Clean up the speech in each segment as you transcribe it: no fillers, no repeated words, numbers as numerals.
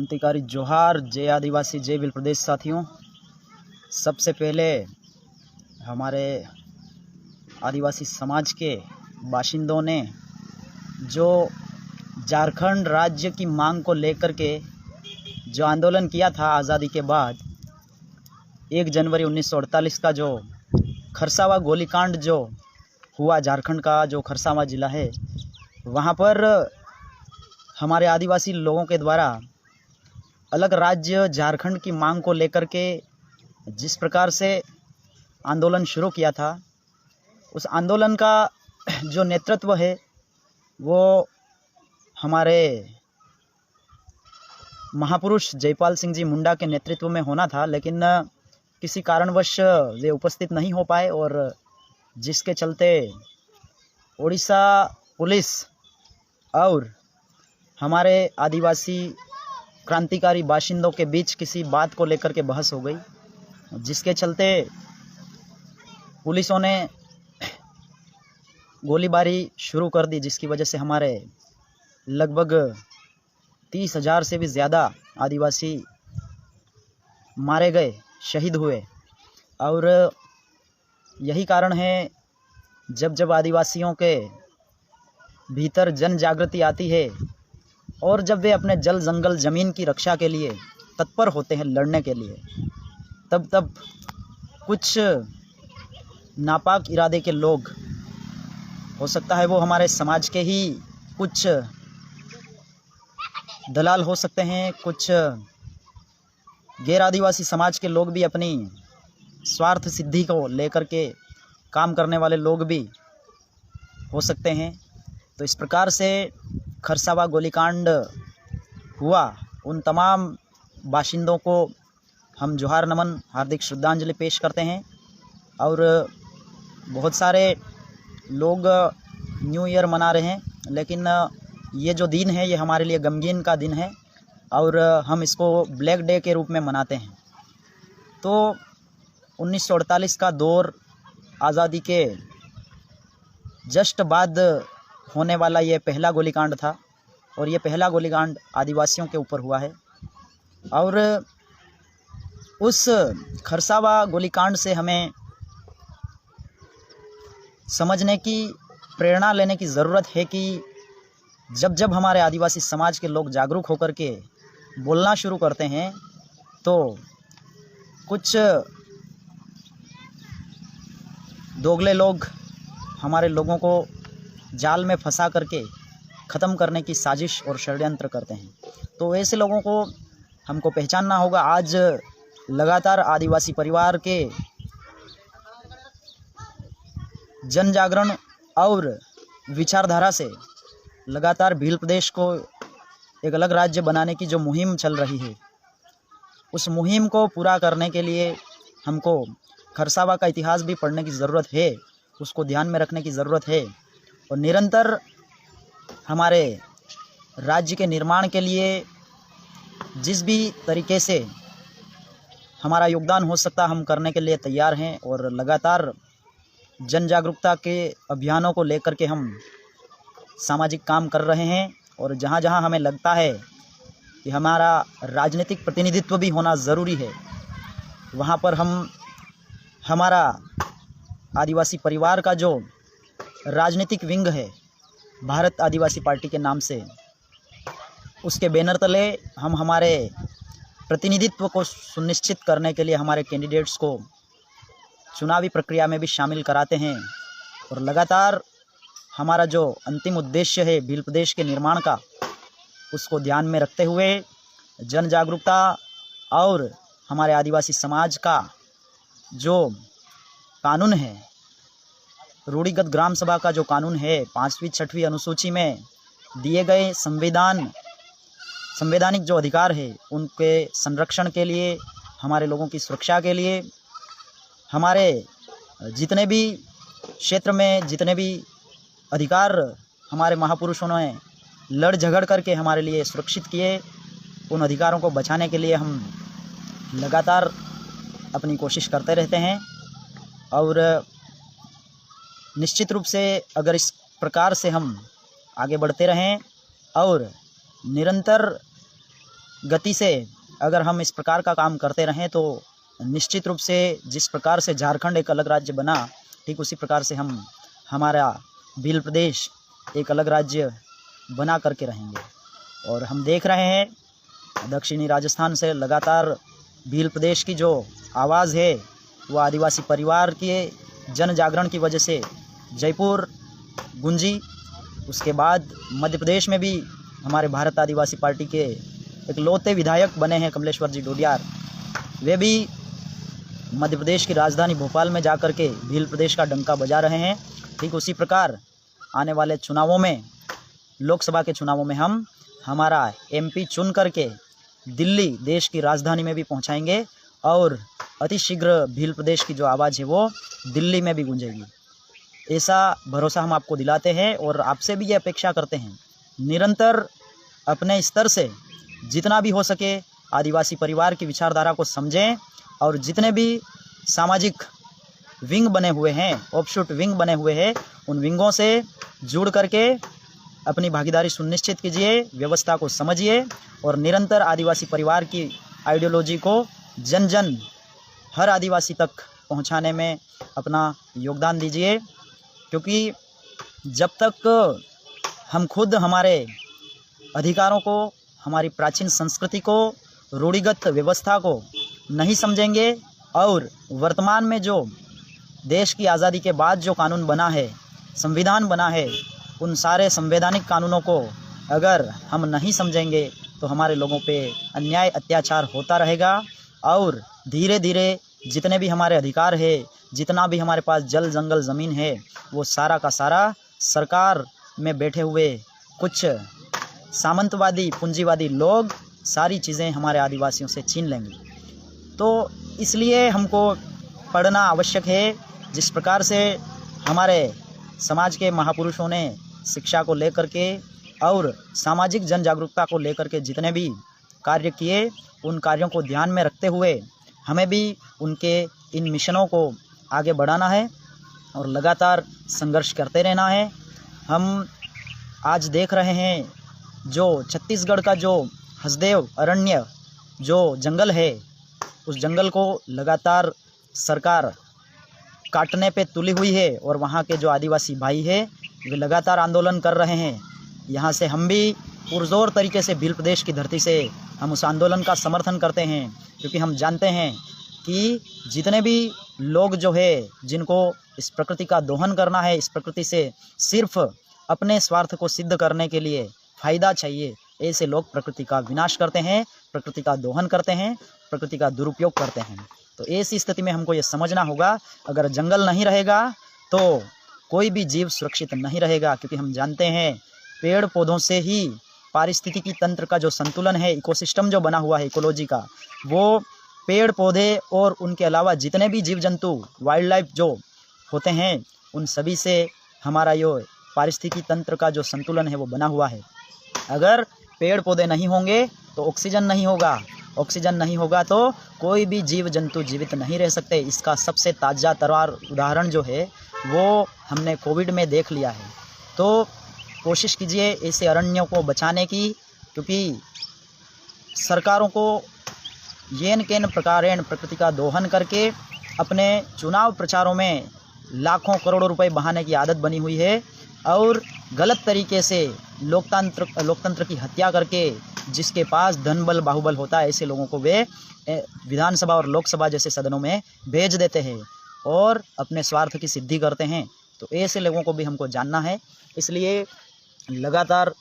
क्रांतिकारी जोहार। जय आदिवासी, जय भील प्रदेश साथियों। सबसे पहले हमारे आदिवासी समाज के बाशिंदों ने जो झारखंड राज्य की मांग को लेकर के जो आंदोलन किया था आज़ादी के बाद, 1 जनवरी 1948 का जो खरसावा गोलीकांड जो हुआ, झारखंड का जो खरसावा ज़िला है, वहाँ पर हमारे आदिवासी लोगों के द्वारा अलग राज्य झारखंड की मांग को लेकर के जिस प्रकार से आंदोलन शुरू किया था, उस आंदोलन का जो नेतृत्व है वो हमारे महापुरुष जयपाल सिंह जी मुंडा के नेतृत्व में होना था, लेकिन किसी कारणवश वे उपस्थित नहीं हो पाए, और जिसके चलते उड़ीसा पुलिस और हमारे आदिवासी क्रांतिकारी बाशिंदों के बीच किसी बात को लेकर के बहस हो गई, जिसके चलते पुलिसों ने गोलीबारी शुरू कर दी, जिसकी वजह से हमारे लगभग 30,000 से भी ज़्यादा आदिवासी मारे गए, शहीद हुए। और यही कारण है, जब जब आदिवासियों के भीतर जन जागृति आती है और जब वे अपने जल जंगल ज़मीन की रक्षा के लिए तत्पर होते हैं लड़ने के लिए, तब तब कुछ नापाक इरादे के लोग, हो सकता है वो हमारे समाज के ही कुछ दलाल हो सकते हैं, कुछ गैर आदिवासी समाज के लोग भी अपनी स्वार्थ सिद्धि को लेकर के काम करने वाले लोग भी हो सकते हैं। तो इस प्रकार से खरसावा गोलीकांड हुआ। उन तमाम बाशिंदों को हम जोहार नमन, हार्दिक श्रद्धांजलि पेश करते हैं। और बहुत सारे लोग न्यू ईयर मना रहे हैं, लेकिन ये जो दिन है ये हमारे लिए गमगीन का दिन है और हम इसको ब्लैक डे के रूप में मनाते हैं। तो 1948 का दौर, आज़ादी के जस्ट बाद होने वाला ये पहला गोलीकांड था, और ये पहला गोलीकांड आदिवासियों के ऊपर हुआ है। और उस खरसावा गोलीकांड से हमें समझने की, प्रेरणा लेने की ज़रूरत है कि जब जब हमारे आदिवासी समाज के लोग जागरूक होकर के बोलना शुरू करते हैं, तो कुछ दोगले लोग हमारे लोगों को जाल में फंसा करके ख़त्म करने की साजिश और षड्यंत्र करते हैं। तो ऐसे लोगों को हमको पहचानना होगा। आज लगातार आदिवासी परिवार के जन जागरण और विचारधारा से लगातार भील प्रदेश को एक अलग राज्य बनाने की जो मुहिम चल रही है, उस मुहिम को पूरा करने के लिए हमको खरसावा का इतिहास भी पढ़ने की ज़रूरत है, उसको ध्यान में रखने की ज़रूरत है। और निरंतर हमारे राज्य के निर्माण के लिए जिस भी तरीके से हमारा योगदान हो सकता हम करने के लिए तैयार हैं, और लगातार जन जागरूकता के अभियानों को लेकर के हम सामाजिक काम कर रहे हैं। और जहाँ जहाँ हमें लगता है कि हमारा राजनीतिक प्रतिनिधित्व भी होना ज़रूरी है, वहाँ पर हम हमारा आदिवासी परिवार का जो राजनीतिक विंग है, भारत आदिवासी पार्टी के नाम से, उसके बैनर तले हम हमारे प्रतिनिधित्व को सुनिश्चित करने के लिए हमारे कैंडिडेट्स को चुनावी प्रक्रिया में भी शामिल कराते हैं। और लगातार हमारा जो अंतिम उद्देश्य है भील प्रदेश के निर्माण का, उसको ध्यान में रखते हुए जन जागरूकता और हमारे आदिवासी समाज का जो कानून है, रूढ़िगत ग्राम सभा का जो कानून है, 5वीं 6वीं अनुसूची में दिए गए संवैधानिक जो अधिकार है, उनके संरक्षण के लिए, हमारे लोगों की सुरक्षा के लिए, हमारे जितने भी क्षेत्र में जितने भी अधिकार हमारे महापुरुषों ने लड़ झगड़ करके हमारे लिए सुरक्षित किए, उन अधिकारों को बचाने के लिए हम लगातार अपनी कोशिश करते रहते हैं। और निश्चित रूप से अगर इस प्रकार से हम आगे बढ़ते रहें और निरंतर गति से अगर हम इस प्रकार का काम करते रहें तो निश्चित रूप से जिस प्रकार से झारखंड एक अलग राज्य बना, ठीक उसी प्रकार से हमारा भील प्रदेश एक अलग राज्य बना करके रहेंगे। और हम देख रहे हैं दक्षिणी राजस्थान से लगातार भील प्रदेश की जो आवाज़ है वो आदिवासी परिवार के जन जागरण की वजह से जयपुर गूंजी। उसके बाद मध्य प्रदेश में भी हमारे भारत आदिवासी पार्टी के एक लौते विधायक बने हैं कमलेश्वर जी डोडियार, वे भी मध्य प्रदेश की राजधानी भोपाल में जाकर के भील प्रदेश का डंका बजा रहे हैं। ठीक उसी प्रकार आने वाले चुनावों में, लोकसभा के चुनावों में हम हमारा एमपी चुन करके दिल्ली देश की राजधानी में भी पहुंचाएंगे और अतिशीघ्र भील प्रदेश की जो आवाज़ है वो दिल्ली में भी गूंजेगी। ऐसा भरोसा हम आपको दिलाते हैं और आपसे भी ये अपेक्षा करते हैं निरंतर अपने स्तर से जितना भी हो सके आदिवासी परिवार की विचारधारा को समझें और जितने भी सामाजिक विंग बने हुए हैं, ऑफशूट विंग बने हुए हैं, उन विंगों से जुड़ करके अपनी भागीदारी सुनिश्चित कीजिए, व्यवस्था को समझिए और निरंतर आदिवासी परिवार की आइडियोलॉजी को जन जन हर आदिवासी तक पहुंचाने में अपना योगदान दीजिए। क्योंकि जब तक हम खुद हमारे अधिकारों को, हमारी प्राचीन संस्कृति को, रूढ़िगत व्यवस्था को नहीं समझेंगे और वर्तमान में जो देश की आज़ादी के बाद जो कानून बना है, संविधान बना है, उन सारे संवैधानिक कानूनों को अगर हम नहीं समझेंगे तो हमारे लोगों पे अन्याय अत्याचार होता रहेगा और धीरे धीरे जितने भी हमारे अधिकार है, जितना भी हमारे पास जल जंगल ज़मीन है, वो सारा का सारा सरकार में बैठे हुए कुछ सामंतवादी पूंजीवादी लोग सारी चीज़ें हमारे आदिवासियों से छीन लेंगे। तो इसलिए हमको पढ़ना आवश्यक है। जिस प्रकार से हमारे समाज के महापुरुषों ने शिक्षा को लेकर के और सामाजिक जन जागरूकता को लेकर के जितने भी कार्य किए, उन कार्यों को ध्यान में रखते हुए हमें भी उनके इन मिशनों को आगे बढ़ाना है और लगातार संघर्ष करते रहना है। हम आज देख रहे हैं जो छत्तीसगढ़ का जो हसदेव अरण्य जो जंगल है, उस जंगल को लगातार सरकार काटने पे तुली हुई है और वहाँ के जो आदिवासी भाई है वे लगातार आंदोलन कर रहे हैं। यहाँ से हम भी पुरजोर तरीके से भील प्रदेश की धरती से हम उस आंदोलन का समर्थन करते हैं, क्योंकि हम जानते हैं कि जितने भी लोग जो है जिनको इस प्रकृति का दोहन करना है, इस प्रकृति से सिर्फ अपने स्वार्थ को सिद्ध करने के लिए फ़ायदा चाहिए, ऐसे लोग प्रकृति का विनाश करते हैं, प्रकृति का दोहन करते हैं, प्रकृति का दुरुपयोग करते हैं। तो ऐसी स्थिति में हमको ये समझना होगा, अगर जंगल नहीं रहेगा तो कोई भी जीव सुरक्षित नहीं रहेगा, क्योंकि हम जानते हैं पेड़ पौधों से ही पारिस्थितिकी तंत्र का जो संतुलन है, इकोसिस्टम जो बना हुआ है इकोलॉजी का, वो पेड़ पौधे और उनके अलावा जितने भी जीव जंतु वाइल्ड लाइफ जो होते हैं, उन सभी से हमारा ये पारिस्थितिकी तंत्र का जो संतुलन है वो बना हुआ है। अगर पेड़ पौधे नहीं होंगे तो ऑक्सीजन नहीं होगा, ऑक्सीजन नहीं होगा तो कोई भी जीव जंतु जीवित नहीं रह सकते। इसका सबसे ताज़ा तरार उदाहरण जो है वो हमने कोविड में देख लिया है। तो कोशिश कीजिए ऐसे अरण्यों को बचाने की, क्योंकि सरकारों को येन केन प्रकारेण प्रकृति का दोहन करके अपने चुनाव प्रचारों में लाखों करोड़ों रुपए बहाने की आदत बनी हुई है और गलत तरीके से लोकतंत्र की हत्या करके जिसके पास धन बल बाहुबल होता है, ऐसे लोगों को वे विधानसभा और लोकसभा जैसे सदनों में भेज देते हैं और अपने स्वार्थ की सिद्धि करते हैं। तो ऐसे लोगों को भी हमको जानना है। इसलिए लगातार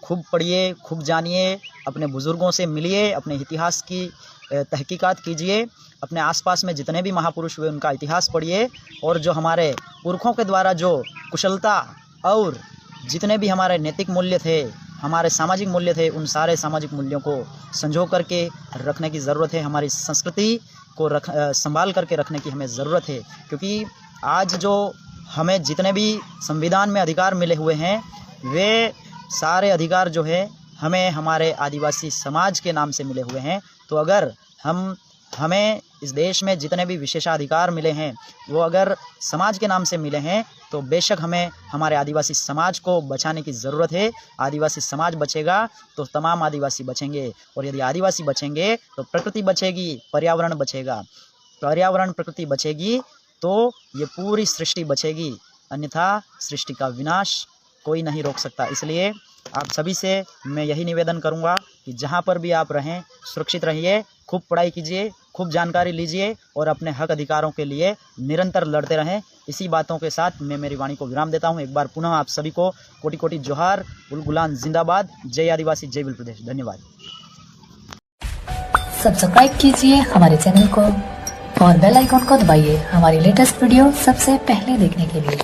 खूब पढ़िए, खूब जानिए, अपने बुज़ुर्गों से मिलिए, अपने इतिहास की तहकीकात कीजिए, अपने आसपास में जितने भी महापुरुष हुए उनका इतिहास पढ़िए और जो हमारे पुरखों के द्वारा जो कुशलता और जितने भी हमारे नैतिक मूल्य थे, हमारे सामाजिक मूल्य थे, उन सारे सामाजिक मूल्यों को संजो करके रखने की ज़रूरत है। हमारी संस्कृति को संभाल करके रखने की हमें ज़रूरत है, क्योंकि आज जो हमें जितने भी संविधान में अधिकार मिले हुए हैं वे सारे अधिकार जो है हमें हमारे आदिवासी समाज के नाम से मिले हुए हैं। तो अगर हमें इस देश में जितने भी विशेषाधिकार मिले हैं वो अगर समाज के नाम से मिले हैं तो बेशक हमें हमारे आदिवासी समाज को बचाने की ज़रूरत है। आदिवासी समाज बचेगा तो तमाम आदिवासी बचेंगे, और यदि आदिवासी बचेंगे तो प्रकृति बचेगी, पर्यावरण बचेगा। पर्यावरण प्रकृति बचेगी तो ये पूरी सृष्टि बचेगी, अन्यथा सृष्टि का विनाश कोई नहीं रोक सकता। इसलिए आप सभी से मैं यही निवेदन करूंगा कि जहां पर भी आप रहें सुरक्षित रहिए, खूब पढ़ाई कीजिए, खूब जानकारी लीजिए और अपने हक अधिकारों के लिए निरंतर लड़ते रहें। इसी बातों के साथ मैं मेरी वाणी को विराम देता हूं। एक बार पुनः आप सभी को कोटि कोटि जोहार। उलगुलान जिंदाबाद। जय आदिवासी, जय भील प्रदेश। धन्यवाद। सब्सक्राइब कीजिए हमारे चैनल को और बेल आइकॉन को दबाइए हमारी लेटेस्ट वीडियो सबसे पहले देखने के लिए।